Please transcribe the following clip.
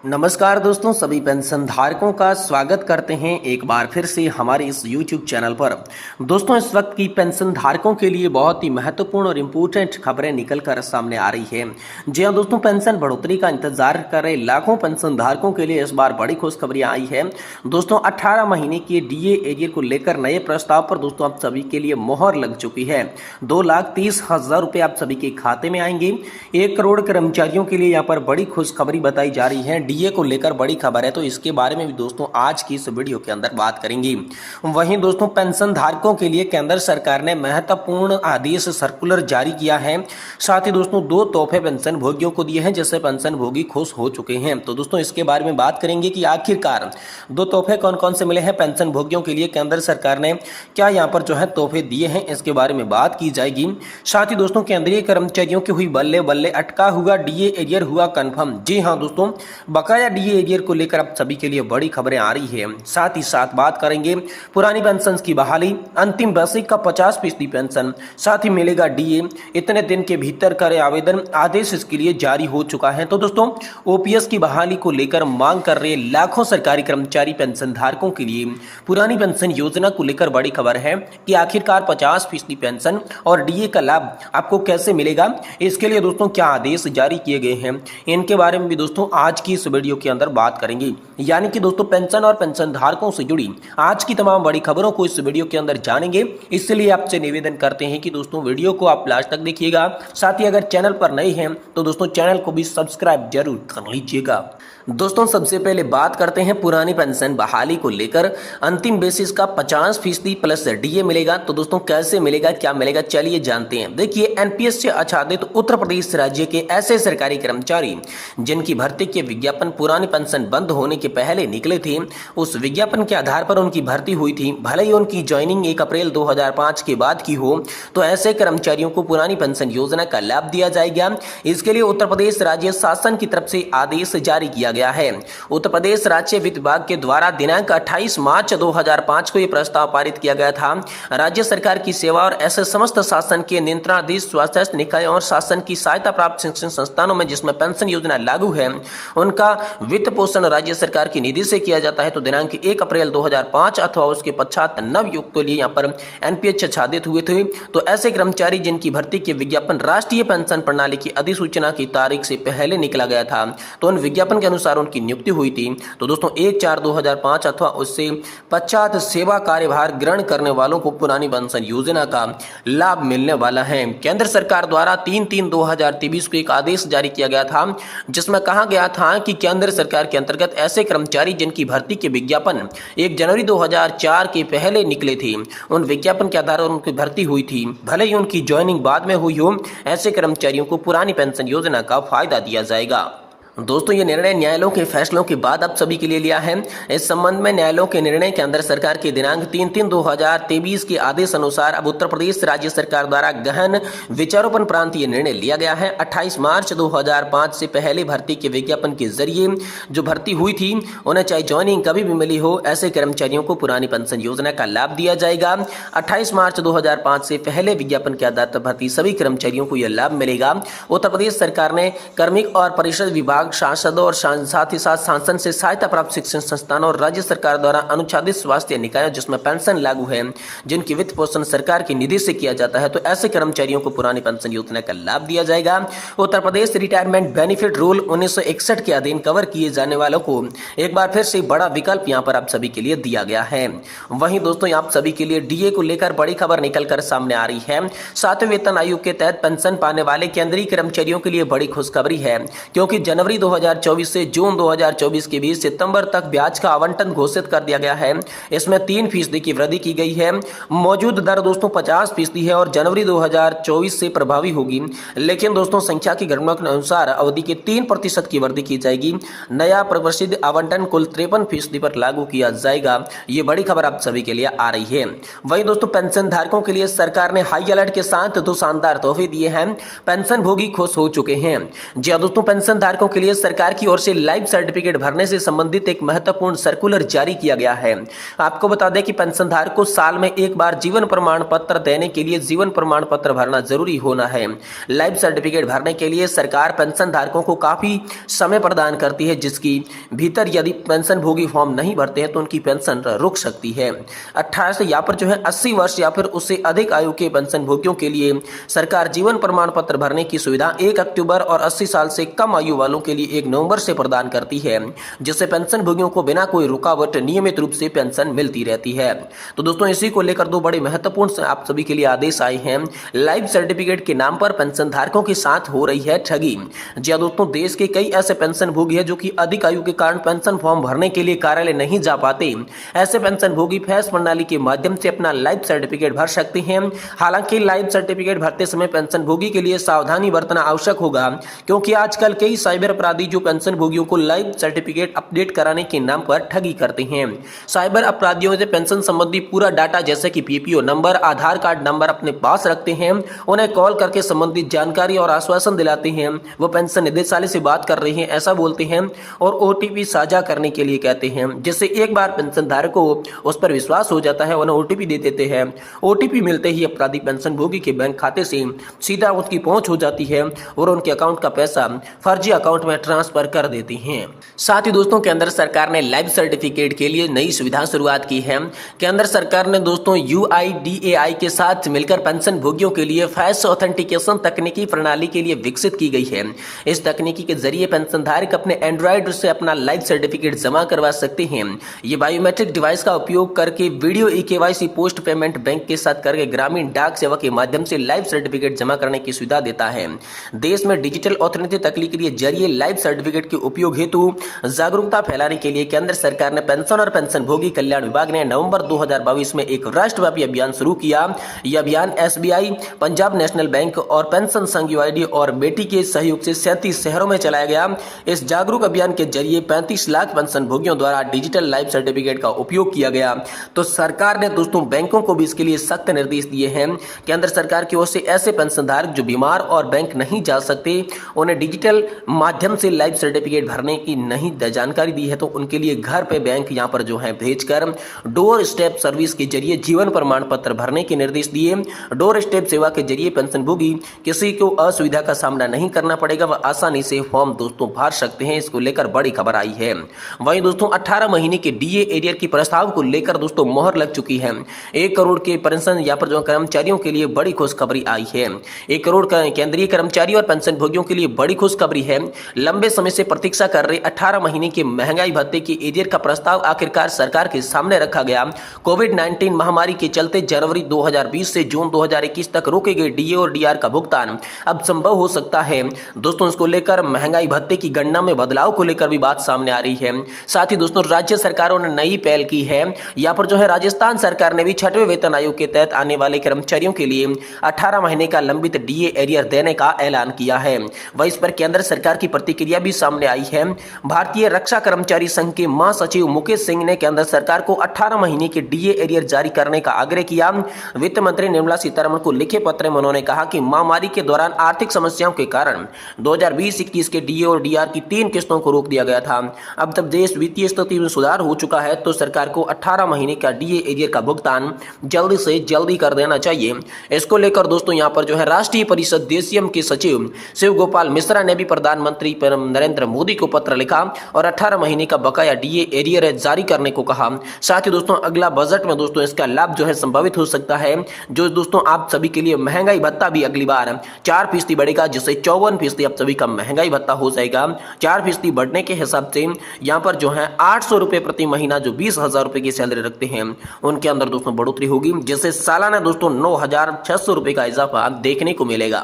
नमस्कार दोस्तों, सभी पेंशन धारकों का स्वागत करते हैं एक बार फिर से हमारे इस YouTube चैनल पर। दोस्तों, इस वक्त की पेंशन धारकों के लिए बहुत ही महत्वपूर्ण और इम्पोर्टेंट खबरें निकल कर सामने आ रही है। जी हाँ दोस्तों, पेंशन बढ़ोतरी का इंतजार कर रहे लाखों पेंशन धारकों के लिए इस बार बड़ी खुशखबरी आई है। दोस्तों, 18 महीने के DA एरियर को लेकर नए प्रस्ताव पर दोस्तों आप सभी के लिए मोहर लग चुकी है। 2,30,000 रुपये आप सभी के खाते में आएंगे। 1 करोड़ कर्मचारियों के लिए यहाँ पर बड़ी खुशखबरी बताई जा रही है। DA को लेकर बड़ी खबर है, तो इसके बारे में भी दोस्तों आज की इस वीडियो के अंदर बात करेंगे। वहीं दोस्तों, पेंशन धारकों के लिए केंद्र सरकार ने महत्वपूर्ण आदेश सर्कुलर जारी किया है। साथ ही दोस्तों 2 तोहफे पेंशन भोगियों को दिए हैं, जिससे पेंशन भोगी खुश हो चुके हैं। तो दोस्तों इसके बारे में बात करेंगे कि आखिरकार 2 तोहफे कौन कौन से मिले हैं पेंशन भोगियों के लिए, केंद्र सरकार ने क्या यहाँ पर जो है तोहफे दिए हैं, इसके बारे में बात की जाएगी। साथ ही दोस्तों केंद्रीय कर्मचारियों की हुई बल्ले बल्ले, अटका हुआ DA एरियर हुआ कंफर्म। जी हाँ दोस्तों, बकाया DA एरियर को लेकर अब सभी के लिए बड़ी खबरें आ रही है। साथ ही साथ बात करेंगे पुरानी पेंशन की बहाली, अंतिम वार्षिक का 50% पेंशन, साथ ही मिलेगा DA, इतने दिन के भीतर करे आवेदन, आदेश इसके लिए जारी हो चुका है। तो दोस्तों OPS की बहाली को लेकर मांग कर रहे लाखों सरकारी कर्मचारी पेंशन धारकों के लिए पुरानी पेंशन योजना को लेकर बड़ी खबर है कि आखिरकार 50% पेंशन और DA का लाभ आपको कैसे मिलेगा, इसके लिए दोस्तों क्या आदेश जारी किए गए हैं, इनके बारे में भी दोस्तों आज की इस वीडियो के अंदर बात करेंगे। यानी कि दोस्तों पेंशन और पेंशन धारकों से जुड़ी आज की तमाम बड़ी खबरों को इस वीडियो के अंदर जानेंगे। इसलिए आपसे निवेदन करते हैं कि दोस्तों वीडियो को आप लास्ट तक देखिएगा। साथ ही अगर चैनल पर नए हैं तो दोस्तों चैनल को भी सब्सक्राइब जरूर कर लीजिएगा। दोस्तों सबसे पहले बात करते हैं पुरानी पेंशन बहाली को लेकर। अंतिम बेसिस का 50% प्लस DA मिलेगा। तो दोस्तों कैसे मिलेगा, क्या मिलेगा, चलिए जानते हैं। देखिए, NPS से आच्छादित उत्तर प्रदेश राज्य के ऐसे सरकारी कर्मचारी जिनकी भर्ती के विज्ञापन पुरानी पेंशन बंद होने के पहले निकले थे, उस विज्ञापन के आधार पर उनकी भर्ती हुई थी, भले ही उनकी ज्वाइनिंग 1 अप्रैल 2005 के बाद की हो, तो ऐसे कर्मचारियों को पुरानी पेंशन योजना का लाभ दिया जाएगा। इसके लिए उत्तर प्रदेश राज्य शासन की तरफ से आदेश जारी किया गया है। उत्तर प्रदेश राज्य वित्त विभाग के द्वारा दिनांक 28 मार्च 2005 को यह प्रस्ताव पारित किया गया था। राज्य सरकार की सेवा और ऐसे समस्त शासन के नियंत्रणाधीन स्वास्थ्य निकाय और शासन की सहायता प्राप्त शिक्षण संस्थानों में जिसमें पेंशन योजना लागू है, उनका वित्त पोषण राज्य सरकार की निधि से किया जाता है। तो दिनांक 1 अप्रैल 2005 अथवा उसके पश्चात नवयुक्त के लिए यहाँ पर NPS आच्छादित हुए थे। तो ऐसे कर्मचारी जिनकी भर्ती के विज्ञापन राष्ट्रीय पेंशन प्रणाली की अधिसूचना की तारीख से पहले निकला गया था, तो उन विज्ञापन के अनुसार उनकी नियुक्ति हुई थी। तो दोस्तों 1/4/2005 अथवा उससे पश्चात सेवा कार्यभार ग्रहण करने वालों को पुरानी पेंशन योजना का लाभ मिलने वाला है। केंद्र सरकार द्वारा 3/3/2023 को एक आदेश जारी किया गया था, जिसमें कहा गया था कि केंद्र सरकार के अंतर्गत ऐसे कर्मचारी जिनकी भर्ती के विज्ञापन 1 जनवरी 2004 के पहले निकले थे, उन विज्ञापन के आधार पर उनकी भर्ती हुई थी, भले ही उनकी ज्वाइनिंग बाद में हुई हो, ऐसे कर्मचारियों को पुरानी पेंशन योजना का फायदा दिया जाएगा। दोस्तों ये निर्णय न्यायालयों के फैसलों के बाद आप सभी के लिए लिया है। इस संबंध में न्यायालयों के निर्णय के अंदर सरकार के दिनांक 3/3/2023 के आदेश अनुसार अब उत्तर प्रदेश राज्य सरकार द्वारा गहन विचारोपन प्रांत ये निर्णय लिया गया है। 28 मार्च 2005 से पहले भर्ती के विज्ञापन के जरिए जो भर्ती हुई थी, उन्हें चाहे ज्वाइनिंग कभी भी मिली हो, ऐसे कर्मचारियों को पुरानी पेंशन योजना का लाभ दिया जाएगा। 28 मार्च 2005 से पहले विज्ञापन के आधार पर भर्ती सभी कर्मचारियों को यह लाभ मिलेगा। उत्तर प्रदेश सरकार ने कार्मिक और परिषद विभाग, सांसदों और साथ ही साथ सांसद से सहायता प्राप्त शिक्षण संस्थानों और राज्य सरकार द्वारा अनुच्छादित स्वास्थ्य निकायों जिसमें पेंशन लागू है, जिनकी वित्त पोषण सरकार की निधि से किया जाता है, तो ऐसे कर्मचारियों को पुरानी पेंशन योजना का लाभ दिया जाएगा। Uttar Pradesh retirement benefit rule 1961 के अधीन कवर किए जाने वालों को एक बार फिर से बड़ा विकल्प यहाँ पर आप सभी के लिए दिया गया है। वहीं दोस्तों आप सभी के लिए DA को लेकर बड़ी खबर निकलकर सामने आ रही है। 7वें वेतन आयोग के तहत पेंशन पाने वाले केंद्रीय कर्मचारियों के लिए बड़ी खुशखबरी है, क्योंकि जनवरी 2024 से जून 2024 के बीच सितंबर तक ब्याज का आवंटन घोषित कर दिया गया है। इसमें 3% की वृद्धि की गई है। मौजूद दर दोस्तों 50% है और जनवरी 2024 से प्रभावी होगी, लेकिन दोस्तों संख्या की गणना के अनुसार अवधि के 3% की वृद्धि की जाएगी। नया प्रवर्षित आवंटन कुल 53% पर लागू किया जाएगा। ये बड़ी खबर आप सभी के लिए आ रही है। वहीं दोस्तों पेंशन धारकों के लिए सरकार ने हाई अलर्ट के साथ 2 शानदार तोहफे दिए हैं। पेंशन भोगी खुश हो चुके हैं। जी हाँ दोस्तों, पेंशन धारकों के लिए सरकार की ओर से लाइफ सर्टिफिकेट भरने से संबंधित एक महत्वपूर्ण सर्कुलर जारी किया गया है। आपको बता दें कि पेंशनधारक को साल में एक बार जीवन प्रमाण पत्र देने के लिए जीवन प्रमाण पत्र भरना जरूरी होना है। लाइफ सर्टिफिकेट भरने के लिए सरकार पेंशनधारकों को काफी समय प्रदान करती है, जिसकी भीतर यदि पेंशन भोगी फॉर्म नहीं भरते हैं तो उनकी पेंशन रुक सकती है। 18 से यहाँ पर जो है 80 वर्ष या फिर उससे अधिक आयु के पेंशन भोगियों के लिए सरकार जीवन प्रमाण पत्र भरने की सुविधा 1 अक्टूबर और 80 साल से कम आयु वालों के लिए 1 नवंबर से प्रदान करती है, जिससे पेंशन भोगियों को बिना कोई रुकावट नियमित रूप से पेंशन मिलती रहती है। तो दोस्तों इसी को लेकर 2 बड़े महत्वपूर्ण आप सभी के लिए आदेश आए हैं। लाइफ सर्टिफिकेट के नाम पर पेंशन धारकों के साथ हो रही है ठगी। जी हां दोस्तों, देश के कई ऐसे पेंशन भोगी हैं जो कि अधिक आयु के कारण पेंशन फॉर्म भरने के लिए कार्यालय नहीं जा पाते। ऐसे पेंशन भोगी फैक्स प्रणाली के माध्यम से अपना लाइफ सर्टिफिकेट भर सकते हैं। हालांकि लाइफ सर्टिफिकेट भरते समय पेंशन भोगी के लिए सावधानी बरतना आवश्यक होगा, क्योंकि आजकल कई साइबर अपराधी जो पेंशन भोगियों को लाइफ सर्टिफिकेट अपडेट कराने के नाम पर ठगी करते हैं। साइबर अपराधियों से पेंशन संबंधी पूरा डाटा जैसे कि पीपीओ नंबर, आधार कार्ड नंबर अपने पास रखते हैं। उन्हें कॉल करके संबंधित जानकारी और आश्वासन दिलाते हैं। वो पेंशन निदेशालय से बात कर रहे हैं ऐसा बोलते हैं और ओटीपी साझा करने के लिए कहते हैं, जिससे एक बार पेंशन धारक को उस पर विश्वास हो जाता है, उन्हें ओटीपी दे देते हैं। ओटीपी मिलते ही अपराधी पेंशन भोगी के बैंक खाते से सीधा उसकी पहुंच हो जाती है और उनके अकाउंट का पैसा फर्जी अकाउंट में ट्रांसफर कर देती हैं। साथ ही दोस्तों केंद्र सरकार ने लाइफ सर्टिफिकेट के लिए नई सुविधा शुरुआत की है। केंद्र सरकार ने दोस्तों UIDAI के साथ मिलकर पेंशन भोगियों के लिए फेस ऑथेंटिकेशन तकनीकी प्रणाली के लिए विकसित की गई है। इस तकनीकी के जरिए पेंशनधारक अपने एंड्रॉइड से अपना लाइफ सर्टिफिकेट जमा करवा सकते हैं। ये बायोमेट्रिक डिवाइस का उपयोग करके video EKYC post payment bank के साथ करके ग्रामीण डाक सेवा के माध्यम से लाइफ सर्टिफिकेट जमा करने की सुविधा देता है। देश में डिजिटल ऑथेंटिक तकनीक के जरिए लाइफ सर्टिफिकेट के उपयोग हेतु जागरूकता फैलाने के लिए केंद्र सरकार ने पेंशन और पेंशन भोगी कल्याण विभाग ने नवंबर 2022 में एक राष्ट्रव्यापी अभियान शुरू किया। यह अभियान SBI, पंजाब नेशनल बैंक और पेंशन संघ UID और बेटी के सहयोग से 37 शहरों में चलाया गया। इस जागरूक अभियान के जरिए 35 लाख पेंशन भोगियों द्वारा डिजिटल लाइफ सर्टिफिकेट का उपयोग किया गया। तो सरकार ने दोस्तों बैंकों को भी इसके लिए सख्त निर्देश दिए हैं। केंद्र सरकार की ओर से ऐसे पेंशनधारक जो बीमार और बैंक नहीं जा सकते, उन्हें डिजिटल माध्यम से लाइफ सर्टिफिकेट भरने की नहीं जानकारी दी है, तो उनके लिए घर पे बैंक यहाँ पर जो है भेजकर डोर स्टेप सर्विस के जरिए जीवन प्रमाण पत्र भरने के निर्देश दिए। डोर स्टेप सेवा के जरिए पेंशन भोगी किसी को असुविधा का सामना नहीं करना पड़ेगा, वह आसानी से फॉर्म दोस्तों भर सकते हैं। इसको लेकर बड़ी खबर आई है। वहीं दोस्तों 18 महीने के DA एरियर की प्रस्ताव को लेकर दोस्तों मोहर लग चुकी है। 1 करोड़ के पेंशन यहाँ पर जो कर्मचारियों के लिए बड़ी खुशखबरी आई है। 1 करोड़ केंद्रीय कर्मचारी और पेंशन भोगियों के लिए बड़ी खुशखबरी है। लंबे समय से प्रतीक्षा कर रहे 18 महीने के महंगाई भत्ते के एरियर का प्रस्ताव आखिरकार सरकार के सामने रखा गया। कोविड-19 महामारी के चलते जनवरी 2020 से जून 2021 तक रोके गए DA और DR का भुगतान अब संभव हो सकता है। दोस्तों इसको लेकर महंगाई भत्ते की गणना में बदलाव को लेकर भी बात सामने आ रही है। साथ ही दोस्तों राज्य सरकारों ने नई पहल की है। यहाँ पर जो है राजस्थान सरकार ने भी 6वें वेतन आयोग के तहत आने वाले कर्मचारियों के लिए 18 महीने का लंबित DA एरियर देने का ऐलान किया है। वह इस पर केंद्र सरकार की प्रतिक्रिया भी सामने आई है। भारतीय रक्षा कर्मचारी संघ के महासचिव मुकेश सिंह ने केंद्र सरकार को 18 महीने के DA एरियर जारी करने का आग्रह किया। वित्त मंत्री निर्मला सीतारमण को लिखे पत्र में उन्होंने कहा कि महामारी के दौरान आर्थिक समस्याओं के कारण 2020-21 के DA और DR की 3 किस्तों को रोक दिया गया था। अब तक देश वित्तीय स्थिति में सुधार हो चुका है, तो सरकार को 18 महीने का DA एरियर का भुगतान जल्दी से जल्दी कर देना चाहिए। इसको लेकर दोस्तों यहाँ पर जो है राष्ट्रीय परिषद DCM के सचिव शिव गोपाल मिश्रा ने भी प्रधानमंत्री नरेंद्र मोदी को पत्र लिखा और 18 महीने का बकाया DA एरियर जारी करने को कहा। साथ ही दोस्तों अगला बजट में दोस्तों इसका लाभ जो है संभावित हो सकता है। जो दोस्तों आप सभी के लिए महंगाई भत्ता भी अगली बार 4% बढ़ेगा, जिससे 54% आप सभी का महंगाई भत्ता हो जाएगा। 4% बढ़ने के हिसाब से यहाँ पर जो है 800 रुपए प्रति महीना जो 20,000 रुपए की सैलरी रखते हैं उनके अंदर दोस्तों बढ़ोतरी होगी, जिससे सालाना दोस्तों 9,600 रुपए का इजाफा देखने को मिलेगा।